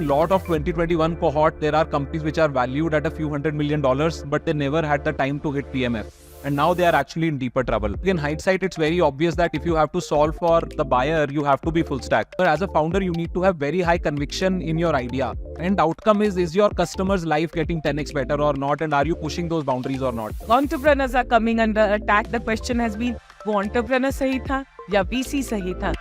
lot of 2021 cohort, there are companies which are valued at a few $100 million, but they never had the time to hit PMF. And now they are actually in deeper trouble. In hindsight, it's very obvious that if you have to solve for the buyer, you have to be full stack. But as a founder, you need to have very high conviction in your idea. And outcome is your customer's life getting 10x better or not? And are you pushing those boundaries or not? Entrepreneurs are coming under attack. The question has been, वो entrepreneur सही था या VC सही था?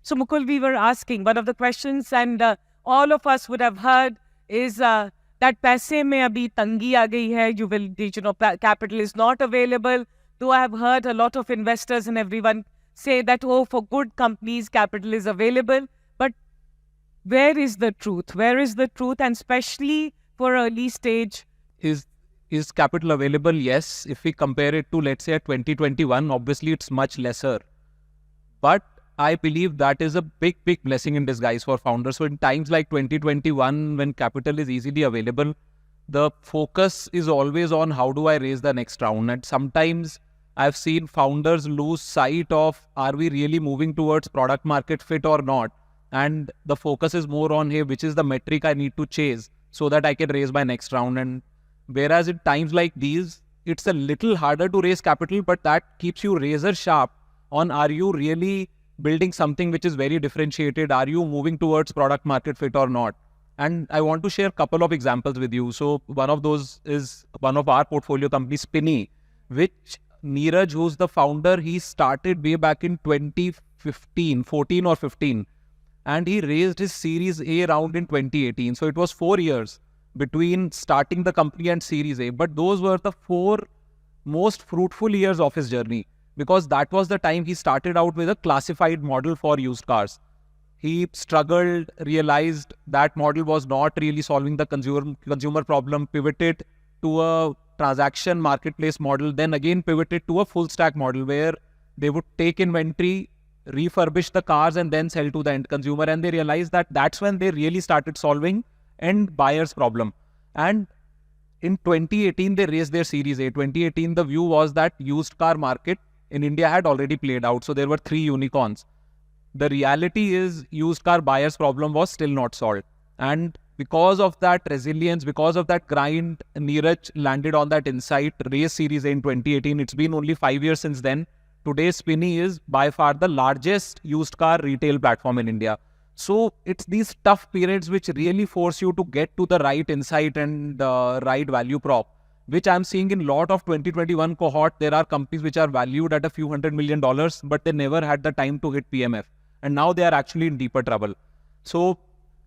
So Mukul, we were asking, one of the questions, and all of us would have heard, is that पैसे में अभी तंगी आ गई है. Capital is not available. Though I have heard a lot of investors and everyone say that, oh, for good companies, capital is available. But where is the truth? Where is the truth? And especially for early stage. Is capital available? Yes. If we compare it to, let's say, 2021, obviously it's much lesser. But I believe that is a big blessing in disguise for founders. So in times like 2021, when capital is easily available, the focus is always on how do I raise the next round. And sometimes I've seen founders lose sight of, are we really moving towards product market fit or not? And the focus is more on, hey, which is the metric I need to chase so that I can raise my next round. And whereas in times like these, it's a little harder to raise capital, but that keeps you razor sharp on, are you really building something which is very differentiated? Are you moving towards product market fit or not? And I want to share a couple of examples with you. So one of those is one of our portfolio companies, Spinny, which Neeraj, who's the founder, he started way back in 2015, 14 or 15. And he raised his Series A round in 2018. So it was 4 years between starting the company and Series A. But those were the 4 most fruitful years of his journey, because that was the time he started out with a classified model for used cars. He struggled, realized that model was not really solving the consumer problem, pivoted to a transaction marketplace model, then again pivoted to a full stack model where they would take inventory, refurbish the cars and then sell to the end consumer. And they realized that that's when they really started solving end buyer's problem. And in 2018, they raised their Series A. 2018, the view was that used car market in India had already played out. So there were 3 unicorns. The reality is used car buyer's problem was still not solved. And because of that resilience, because of that grind, Neeraj landed on that insight, raised Series A in 2018. It's been only 5 years since then. Today, Spinny is by far the largest used car retail platform in India. So it's these tough periods which really force you to get to the right insight and the right value prop, which I'm seeing in a lot of 2021 cohort. There are companies which are valued at a few $100 million, but they never had the time to hit PMF. And now they are actually in deeper trouble. So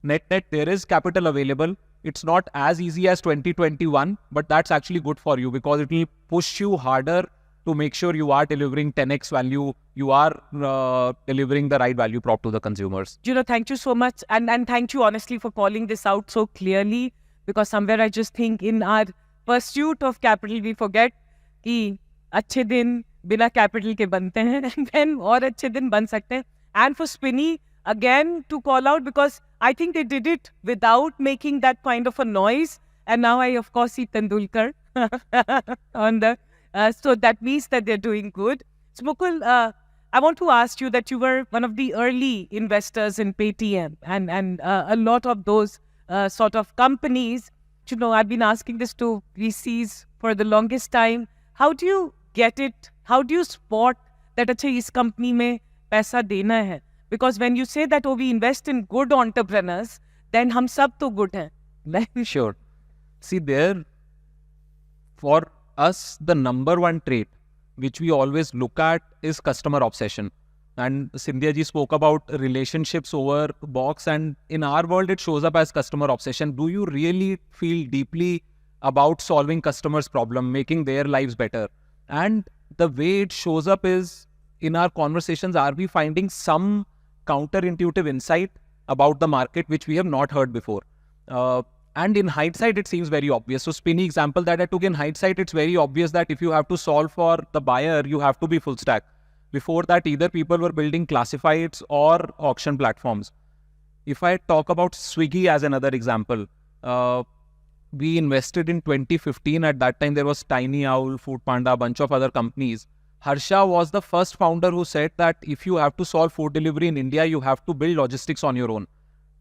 net, there is capital available. It's not as easy as 2021, but that's actually good for you because it will push you harder to make sure you are delivering 10x value, you are delivering the right value prop to the consumers. Thank you so much. And thank you honestly for calling this out so clearly, because somewhere I just think in our pursuit of capital, we forget कि अच्छे दिन बिना capital के बनते हैं and then और अच्छे दिन बन सकते हैं. And for Spinny, again, to call out, because I think they did it without making that kind of a noise. And now I, of course, see Tendulkar on the... so that means that they're doing good. So Mukul, I want to ask you that you were one of the early investors in Paytm and a lot of those sort of companies. I've been asking this to VCs for the longest time. How do you get it? How do you spot that this company mein paisa dena hai? Because when you say that, oh, we invest in good entrepreneurs, then hum sab to good hain. Sure. See, there, for us, the number one trait which we always look at is customer obsession. And Sindhya ji spoke about relationships over box, and in our world, it shows up as customer obsession. Do you really feel deeply about solving customers' problem, making their lives better? And the way it shows up is in our conversations, are we finding some counterintuitive insight about the market which we have not heard before? And in hindsight, it seems very obvious. So Spinny example that I took, in hindsight, it's very obvious that if you have to solve for the buyer, you have to be full stack. Before that, either people were building classifieds or auction platforms. If I talk about Swiggy as another example, we invested in 2015. At that time, there was Tiny Owl, Food Panda, a bunch of other companies. Harsha was the first founder who said that if you have to solve food delivery in India, you have to build logistics on your own.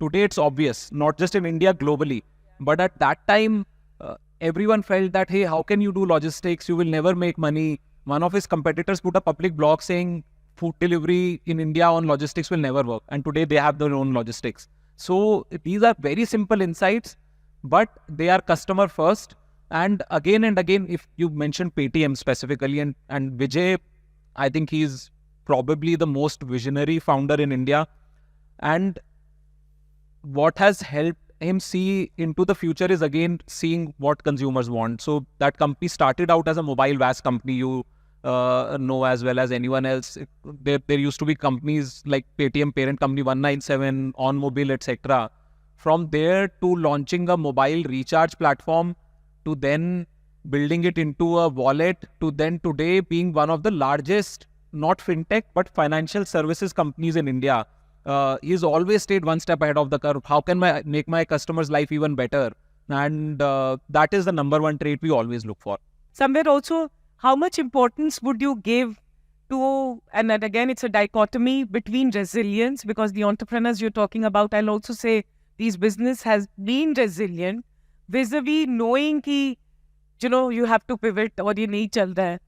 Today it's obvious, not just in India, globally. But at that time, everyone felt that, hey, how can you do logistics? You will never make money. One of his competitors put a public blog saying food delivery in India on logistics will never work. And today they have their own logistics. So these are very simple insights, but they are customer first. And again, if you mentioned Paytm specifically, and Vijay, I think he's probably the most visionary founder in India. And what has helped him see into the future is again seeing what consumers want. So that company started out as a mobile VAS company, you know as well as anyone else. There used to be companies like Paytm parent company 197, OnMobile, etc. From there to launching a mobile recharge platform, to then building it into a wallet, to then today being one of the largest, not fintech, but financial services companies in India. He's always stayed one step ahead of the curve. How can I make my customers' life even better? And that is the number one trait we always look for. Somewhere also, how much importance would you give to, and then again, it's a dichotomy between resilience, because the entrepreneurs you're talking about, I'll also say these business has been resilient, vis-a-vis knowing कि you have to pivot or ये नहीं चल रहा है.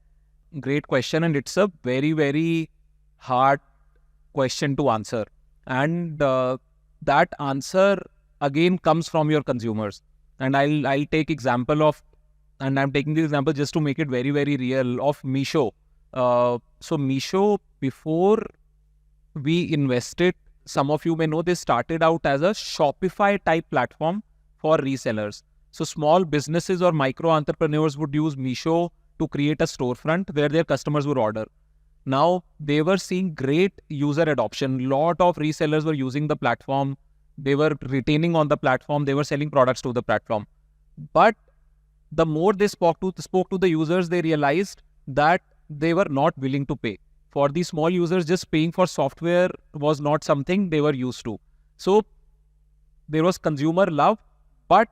Great question, and it's a very, very hard question to answer. And that answer again comes from your consumers. And I'll take example of, and I'm taking this example just to make it very, very real, of Meesho. So Meesho, before we invested, some of you may know, they started out as a Shopify type platform for resellers. So small businesses or micro entrepreneurs would use Meesho to create a storefront where their customers would order. Now they were seeing great user adoption. Lot of resellers were using the platform. They were retaining on the platform. They were selling products to the platform. But the more they spoke to the users, they realized that they were not willing to pay. For these small users, just paying for software was not something they were used to. So there was consumer love, but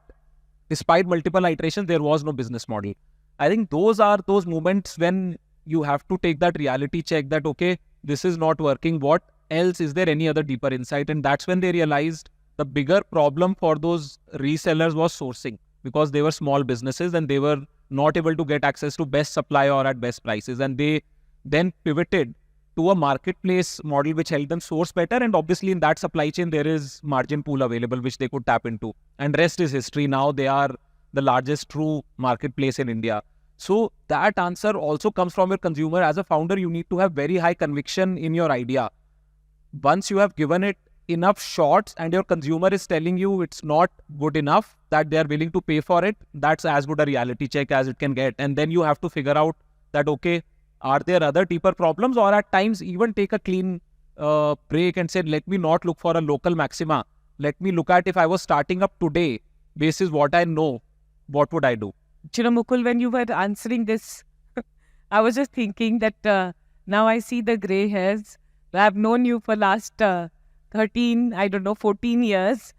despite multiple iterations, there was no business model. I think those are those moments when you have to take that reality check that, okay, this is not working. What else? Is there any other deeper insight? And that's when they realized the bigger problem for those resellers was sourcing, because they were small businesses and they were not able to get access to best supply or at best prices. And they then pivoted to a marketplace model which helped them source better. And obviously in that supply chain, there is margin pool available which they could tap into. And rest is history. Now they are the largest true marketplace in India. So that answer also comes from your consumer. As a founder, you need to have very high conviction in your idea. Once you have given it enough shots and your consumer is telling you it's not good enough, that they are willing to pay for it, that's as good a reality check as it can get. And then you have to figure out that, okay, are there other deeper problems? Or at times even take a clean break and say, let me not look for a local maxima. Let me look at, if I was starting up today, basis what I know, what would I do? Mukul, when you were answering this, I was just thinking that now I see the gray hairs. I've known you for last 13, 14 years.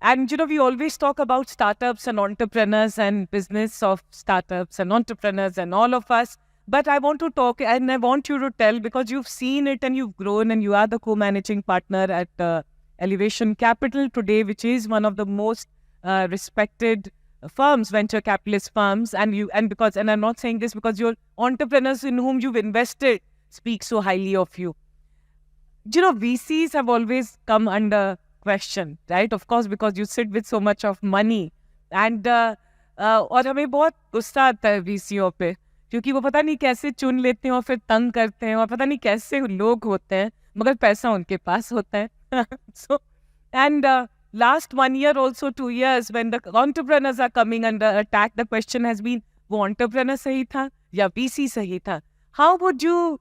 And, we always talk about startups and entrepreneurs and business of startups and entrepreneurs and all of us. But I want to talk, and I want you to tell, because you've seen it and you've grown, and you are the co-managing partner at Elevation Capital today, which is one of the most respected firms, venture capitalist firms. And I'm not saying this because your entrepreneurs in whom you've invested speak so highly of you. VCs have always come under question, right? Of course, because you sit with so much of money. And और हमें बहुत गुस्सा आता है VCO पे, क्योंकि वो पता नहीं कैसे चुन लेते हैं और फिर तंग करते हैं, और पता नहीं कैसे लोग होते हैं, मगर पैसा उनके पास होता है. So, and last 1 year, also 2 years, when the entrepreneurs are coming under attack, the question has been, वो entrepreneur सही था या VC सही था? How would you,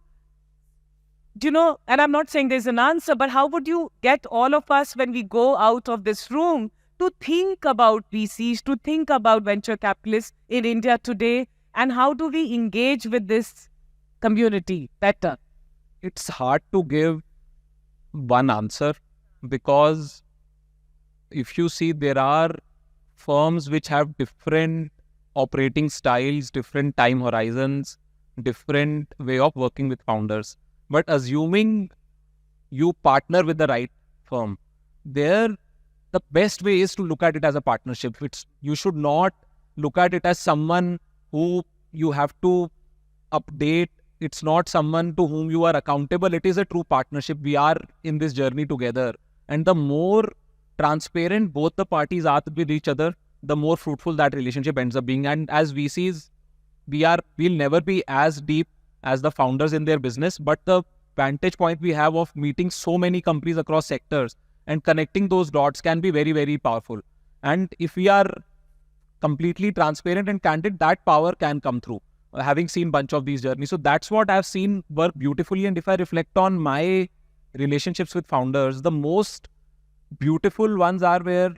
and I'm not saying there's an answer, but how would you get all of us when we go out of this room to think about VCs, to think about venture capitalists in India today, and how do we engage with this community better? It's hard to give one answer, because if you see, there are firms which have different operating styles, different time horizons, different way of working with founders. But assuming you partner with the right firm, there the best way is to look at it as a partnership. You should not look at it as someone who you have to update. It's not someone to whom you are accountable. It is a true partnership. We are in this journey together. And the more transparent both the parties are with each other, the more fruitful that relationship ends up being. And as VCs, we'll never be as deep as the founders in their business, but the vantage point we have of meeting so many companies across sectors and connecting those dots can be very, very powerful. And if we are completely transparent and candid, that power can come through. Having seen bunch of these journeys. So that's what I've seen work beautifully. And if I reflect on my relationships with founders, the most beautiful ones are where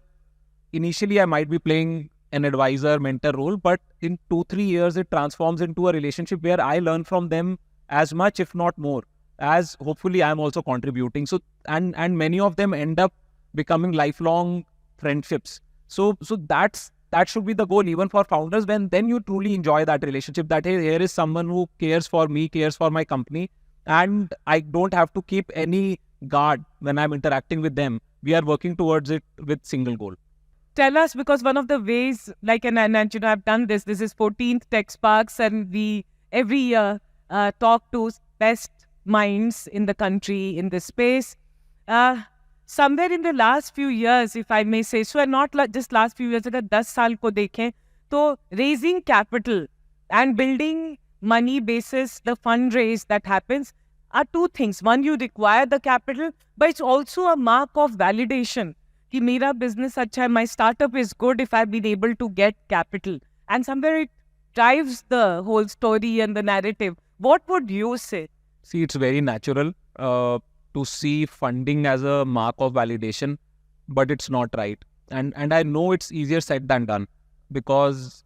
initially I might be playing an advisor, mentor role, but in 2-3 years, it transforms into a relationship where I learn from them as much, if not more, as hopefully I'm also contributing. So, and many of them end up becoming lifelong friendships. So that should be the goal, even for founders, when then you truly enjoy that relationship, that, hey, here is someone who cares for me, cares for my company, and I don't have to keep any guard when I'm interacting with them. We are working towards it with single goal. Tell us, because one of the ways, like, and you know, I've done this is 14th TechSparks, and we every year talk to best minds in the country in this space. Somewhere in the last few years, if I may say so, and not just last few years, अगर 10 साल को देखें, तो raising capital and building money basis, the fundraise that happens, are two things. One, you require the capital, but it's also a mark of validation. कि मेरा business अच्छा है, my startup is good if I've been able to get capital. And somewhere it drives the whole story and the narrative. What would you say? See, it's very natural to see funding as a mark of validation, but it's not right. And I know it's easier said than done, because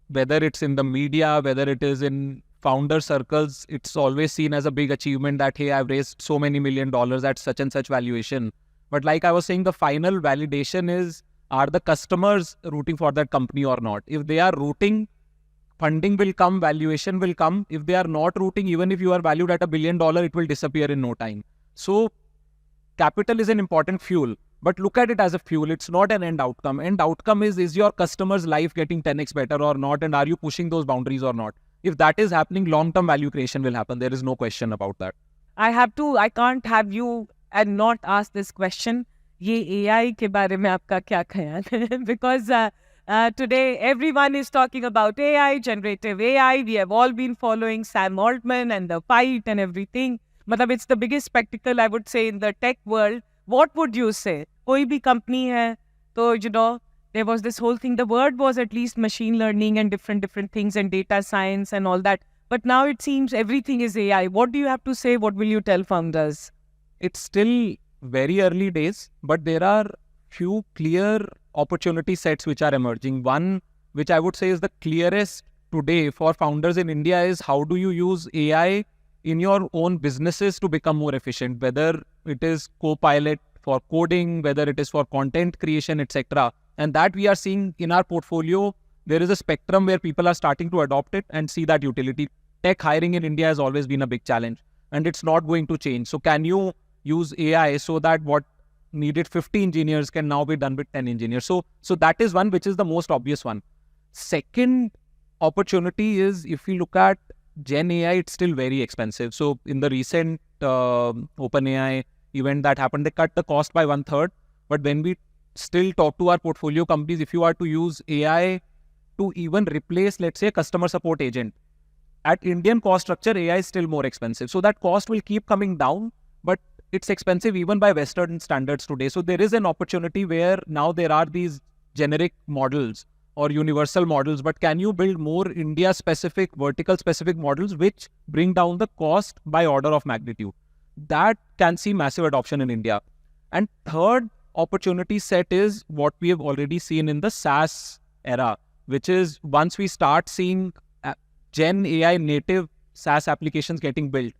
whether it's in the media, whether it is in founder circles, it's always seen as a big achievement that, hey, I've raised so many $1 million at such and such valuation. But like I was saying, the final validation is, are the customers rooting for that company or not? If they are rooting, funding will come, valuation will come. If they are not rooting, even if you are valued at $1 billion, it will disappear in no time. So capital is an important fuel, but look at it as a fuel. It's not an end outcome. End outcome is your customer's life getting 10x better or not? And are you pushing those boundaries or not? If that is happening, long-term value creation will happen. There is no question about that. I can't have you and not ask this question. ये AI के बारे में आपका क्या ख्याल है? Because today everyone is talking about AI, generative AI. We have all been following Sam Altman and the fight and everything. Matlab, it's the biggest spectacle, I would say, in the tech world. What would you say? कोई भी company है, तो, you know, there was this whole thing. The word was at least machine learning and different things and data science and all that. But now it seems everything is AI. What do you have to say? What will you tell founders? It's still very early days, but there are few clear opportunity sets which are emerging. One, which I would say is the clearest today for founders in India, is how do you use AI in your own businesses to become more efficient, whether it is Copilot for coding, whether it is for content creation, etc. And that we are seeing in our portfolio. There is a spectrum where people are starting to adopt it and see that utility. Tech hiring in India has always been a big challenge, and it's not going to change. So can you use AI so that what needed 50 engineers can now be done with 10 engineers? So that is one, which is the most obvious one. Second opportunity is, if you look at Gen AI, it's still very expensive. So in the recent OpenAI event that happened, they cut the cost by 1/3. But when we still talk to our portfolio companies, if you are to use AI to even replace, let's say, a customer support agent, at Indian cost structure, AI is still more expensive. So that cost will keep coming down, but it's expensive even by Western standards today. So there is an opportunity where now there are these generic models or universal models, but can you build more India-specific, vertical-specific models which bring down the cost by order of magnitude? That can see massive adoption in India. And third opportunity set is what we have already seen in the SaaS era, which is once we start seeing Gen AI native SaaS applications getting built,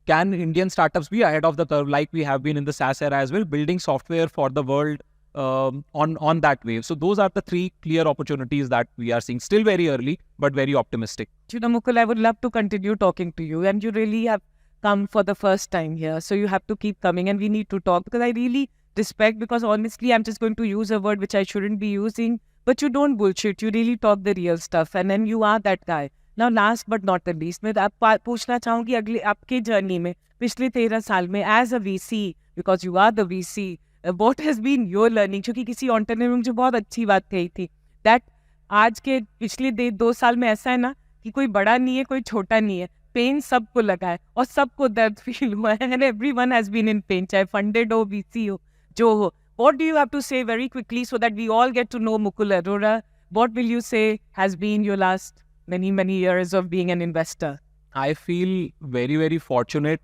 can Indian startups be ahead of the curve like we have been in the SaaS era as well, building software for the world on that wave. So those are the three clear opportunities that we are seeing. Still very early, but very optimistic. Mukul, I would love to continue talking to you, and you really have come for the first time here. So you have to keep coming, and we need to talk, because I really respect, because honestly, I'm just going to use a word which I shouldn't be using, but you don't bullshit. You really talk the real stuff, and then you are that guy. Now, last but not the least, मैं आप पूछना चाहूँगी अगले आपके journey में पिछले 13 साल में as a VC, because you are the VC, what has been your learning? क्योंकि किसी entrepreneur ने मुझे बहुत अच्छी बात कही थी that आज के पिछले 2 साल में ऐसा है ना कि कोई बड़ा नहीं है, कोई छोटा नहीं है, पेन सबको लगा है और सबको दर्द फील हुआ है, and everyone has been in pain, चाहे funded हो, VC हो, जो हो. What do you have to say very quickly so that we all get to know Mukul Arora? What will you say has been your last many years of being an investor? I feel very, very fortunate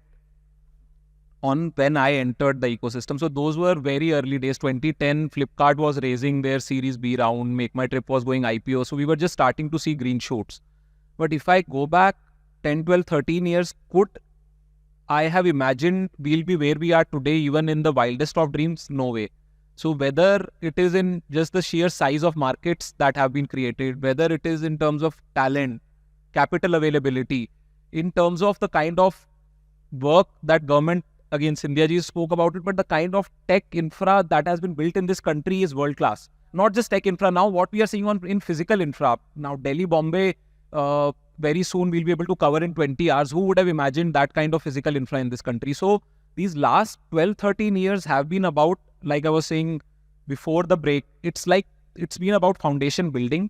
on when I entered the ecosystem. So those were very early days. 2010, Flipkart was raising their Series B round. Make My Trip was going IPO. So we were just starting to see green shoots. But if I go back 10, 12, 13 years, could I have imagined we'll be where we are today, even in the wildest of dreams? No way. So whether it is in just the sheer size of markets that have been created, whether it is in terms of talent, capital availability, in terms of the kind of work that government, again, Sindhya ji spoke about it, but the kind of tech infra that has been built in this country is world class. Not just tech infra. Now what we are seeing in physical infra. Now Delhi, Bombay, very soon we'll be able to cover in 20 hours. Who would have imagined that kind of physical infra in this country? So these last 12, 13 years have been about, like I was saying before the break, it's been about foundation building.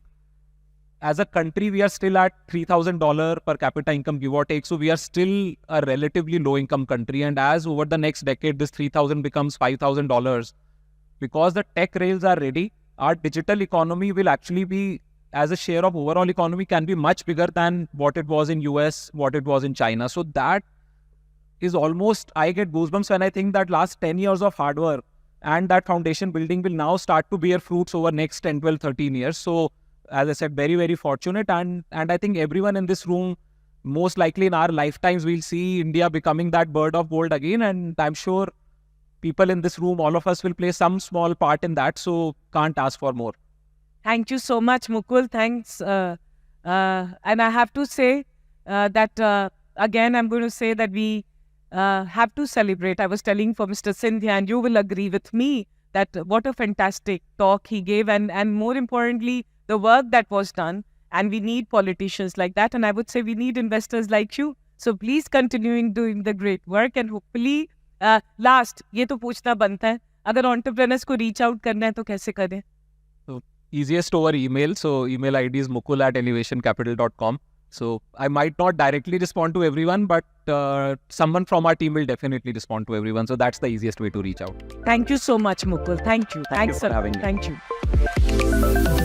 As a country, we are still at $3,000 per capita income, give or take. So we are still a relatively low income country. And as over the next decade, this $3,000 becomes $5,000, because the tech rails are ready, our digital economy will actually be, as a share of overall economy, can be much bigger than what it was in US, what it was in China. So that is almost, I get goosebumps when I think that last 10 years of hard work and that foundation building will now start to bear fruits over next 10, 12, 13 years. So as I said, very, very fortunate. And I think everyone in this room, most likely in our lifetimes, we'll see India becoming that bird of gold again. And I'm sure people in this room, all of us will play some small part in that. So can't ask for more. Thank you so much, Mukul. Thanks. And I have to say that, again, I'm going to say that we have to celebrate. I was telling for Mr. Sindhya, and you will agree with me, that what a fantastic talk he gave, and more importantly, the work that was done. And we need politicians like that. And I would say we need investors like you. So please continuing doing the great work, and hopefully, last, ये तो पूछना बनता है, अगर entrepreneurs को reach out करना है तो कैसे करें? So easiest over email. So email ID is mukul@elevationcapital.com. So I might not directly respond to everyone, but someone from our team will definitely respond to everyone. So that's the easiest way to reach out. Thank you so much, Mukul. Thank you. Thanks you for having me. Thank you.